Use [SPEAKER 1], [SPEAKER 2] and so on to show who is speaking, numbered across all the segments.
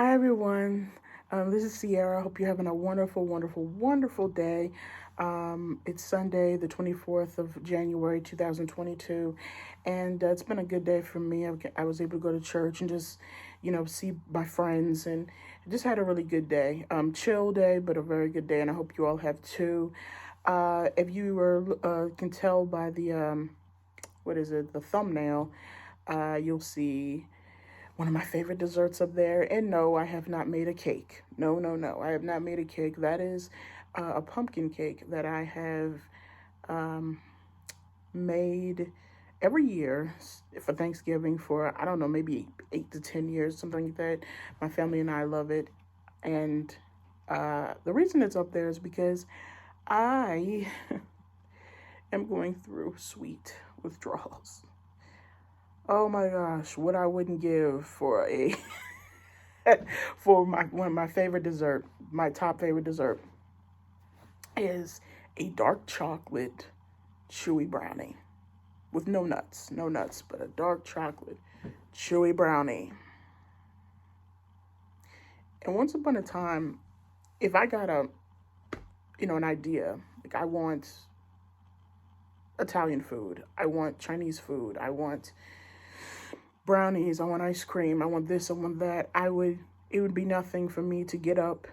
[SPEAKER 1] Hi, everyone. This is Sierra. I hope you're having a wonderful, wonderful, wonderful day. It's Sunday, the 24th of January, 2022, and it's been a good day for me. I was able to go to church and just, see my friends, and just had a really good day. Chill day, but a very good day, and I hope you all have too. If you can tell by the, what is it, the thumbnail, you'll see one of my favorite desserts up there. And no, I have not made a cake. No, no, no. I have not made a cake. That is a pumpkin cake that I have um, made every year for Thanksgiving for, I don't know, maybe 8 to 10 years, something like that. My family and I love it. And the reason it's up there is because I am going through sweet withdrawals. Oh my gosh, what I wouldn't give for a for my one of my favorite dessert, my top favorite dessert is a dark chocolate chewy brownie with no nuts, but a dark chocolate chewy brownie. And once upon a time, if I got an idea, like I want Italian food, I want Chinese food, I want brownies, I want ice cream, I want this, I want that, it would be nothing for me to get up,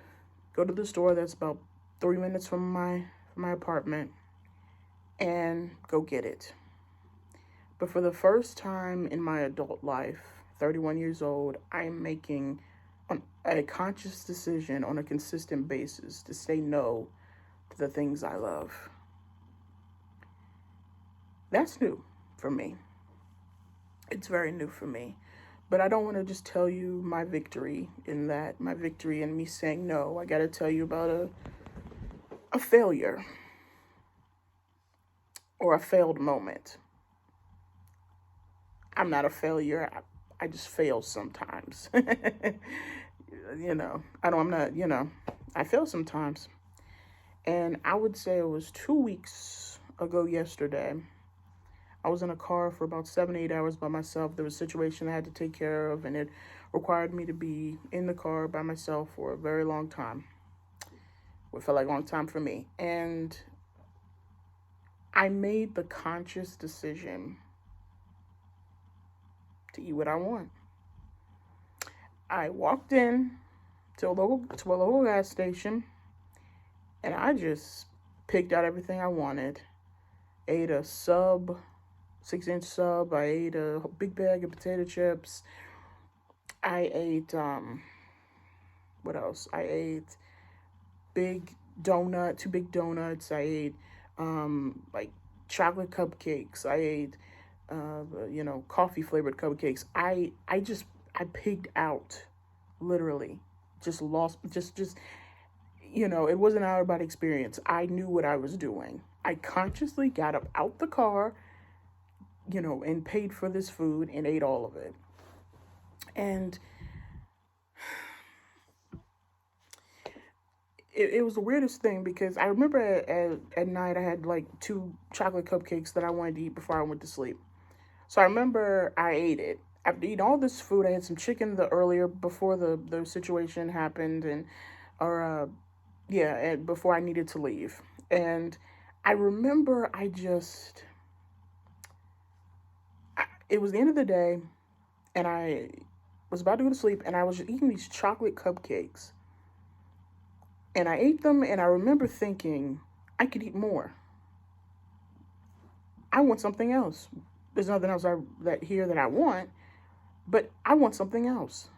[SPEAKER 1] go to the store that's about 3 minutes from my apartment, and go get it. But for the first time in my adult life, 31 years old, I'm making a conscious decision on a consistent basis to say no to the things I love. That's new for me. It's very new for me. But I don't want to just tell you my victory my victory in me saying no. I got to tell you about a failure or a failed moment. I'm not a failure. I just fail sometimes. I'm not, I fail sometimes. And I would say it was 2 weeks ago yesterday. I was in a car for about 7, 8 hours by myself. There was a situation I had to take care of, and it required me to be in the car by myself for a very long time. It felt like a long time for me. And I made the conscious decision to eat what I want. I walked in to a local gas station, and I just picked out everything I wanted. Ate a 6-inch sub. I ate a big bag of potato chips. I ate what else? I ate two big donuts. I ate like chocolate cupcakes. I ate coffee flavored cupcakes. I pigged out, literally, just lost, just it wasn't an out of body experience. I knew what I was doing. I consciously got up out the car, and paid for this food and ate all of it. And it was the weirdest thing because I remember at night I had like two chocolate cupcakes that I wanted to eat before I went to sleep. So I remember I ate it. After eating all this food, I had some chicken the earlier before the situation happened, or yeah, and before I needed to leave. And I remember it was the end of the day, and I was about to go to sleep, and I was just eating these chocolate cupcakes. And I ate them, and I remember thinking, I could eat more. I want something else. There's nothing else that I want, but I want something else.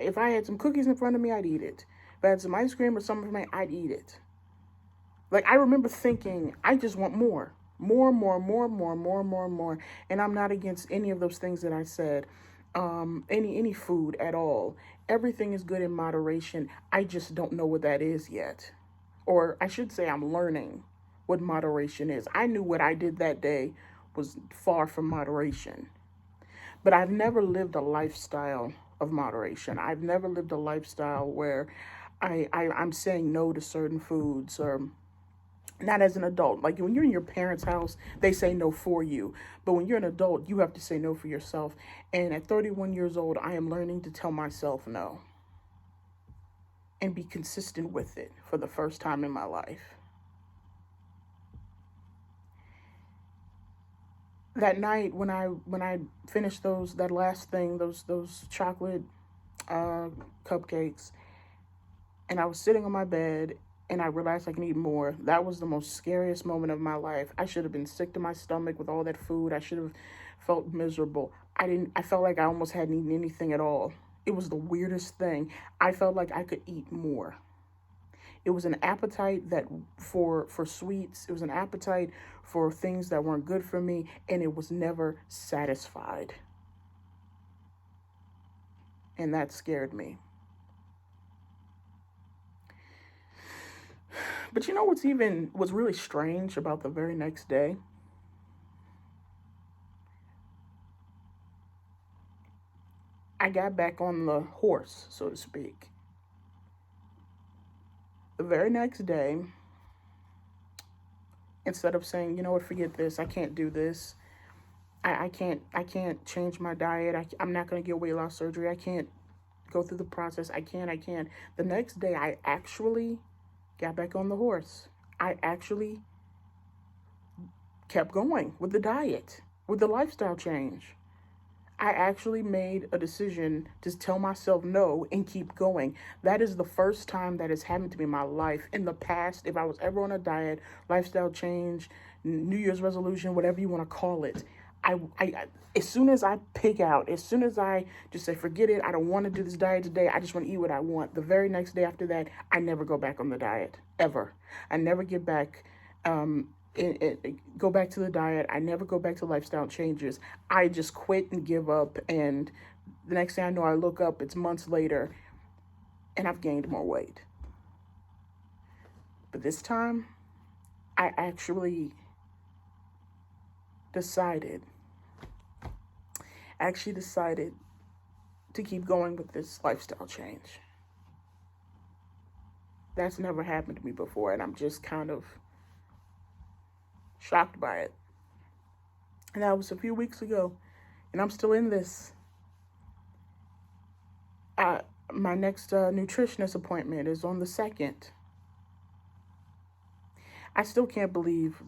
[SPEAKER 1] If I had some cookies in front of me, I'd eat it. If I had some ice cream or something for me, I'd eat it. Like, I remember thinking, I just want more. More, more, more, more, more, more, more. And I'm not against any of those things that I said. Any food at all. Everything is good in moderation. I just don't know what that is yet. Or I should say I'm learning what moderation is. I knew what I did that day was far from moderation. But I've never lived a lifestyle of moderation. I've never lived a lifestyle where I'm saying no to certain foods, or not as an adult. Like when you're in your parents' house, they say no for you. But when you're an adult, you have to say no for yourself. And at 31 years old, I am learning to tell myself no. and be consistent with it for the first time in my life. That night when I finished that last thing, those chocolate uh, cupcakes, and I was sitting on my bed and I realized I can eat more. That was the most scariest moment of my life. I should have been sick to my stomach with all that food. I should have felt miserable. I felt like I almost hadn't eaten anything at all. It was the weirdest thing. I felt like I could eat more. It was an appetite that for sweets. It was an appetite for things that weren't good for me, and it was never satisfied. And that scared me. But you know what's really strange about the very next day? I got back on the horse, so to speak. The very next day, instead of saying, you know what, forget this, I can't do this. I can't change my diet. I'm not going to get weight loss surgery. I can't go through the process. I can't. The next day, I actually got back on the horse. I actually kept going with the diet, with the lifestyle change. I actually made a decision to tell myself no and keep going. That is the first time that has happened to me in my life. In the past, if I was ever on a diet, lifestyle change, New Year's resolution, whatever you want to call it, as soon as I pig out, as soon as I just say, forget it, I don't want to do this diet today, I just want to eat what I want. The very next day after that, I never go back on the diet, ever. I never get back go back to the diet. I never go back to lifestyle changes. I just quit and give up. And the next thing I know, I look up, it's months later, and I've gained more weight. But this time, I actually decided, to keep going with this lifestyle change. That's never happened to me before, and I'm just kind of shocked by it. And that was a few weeks ago, and I'm still in this. My next nutritionist appointment is on the 2nd. I still can't believe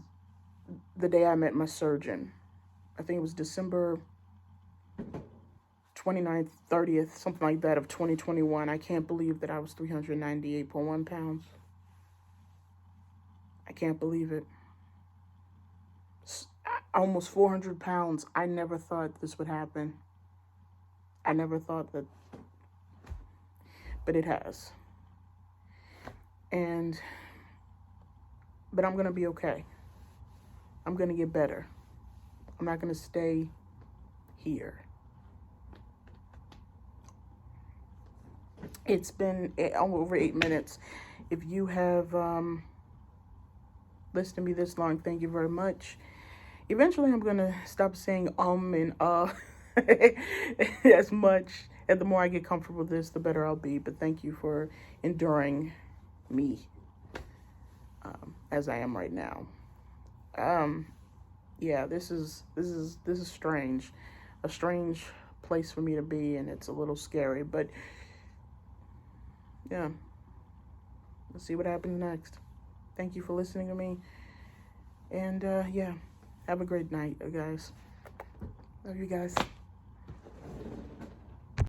[SPEAKER 1] the day I met my surgeon. I think it was December 29th, 30th, something like that, of 2021. I can't believe that I was 398.1 pounds. I can't believe it. Almost 400 pounds. I never thought this would happen. I never thought that, but it has. But I'm going to be okay. I'm going to get better. I'm not going to stay here. It's been over 8 minutes. If you have listened to me this long, thank you very much. Eventually, I'm going to stop saying and as much. And the more I get comfortable with this, the better I'll be. But thank you for enduring me as I am right now. Yeah, this is strange. A strange place for me to be, and it's a little scary. But yeah, let's see what happens next. Thank you for listening to me. And yeah, have a great night, guys. Love you guys.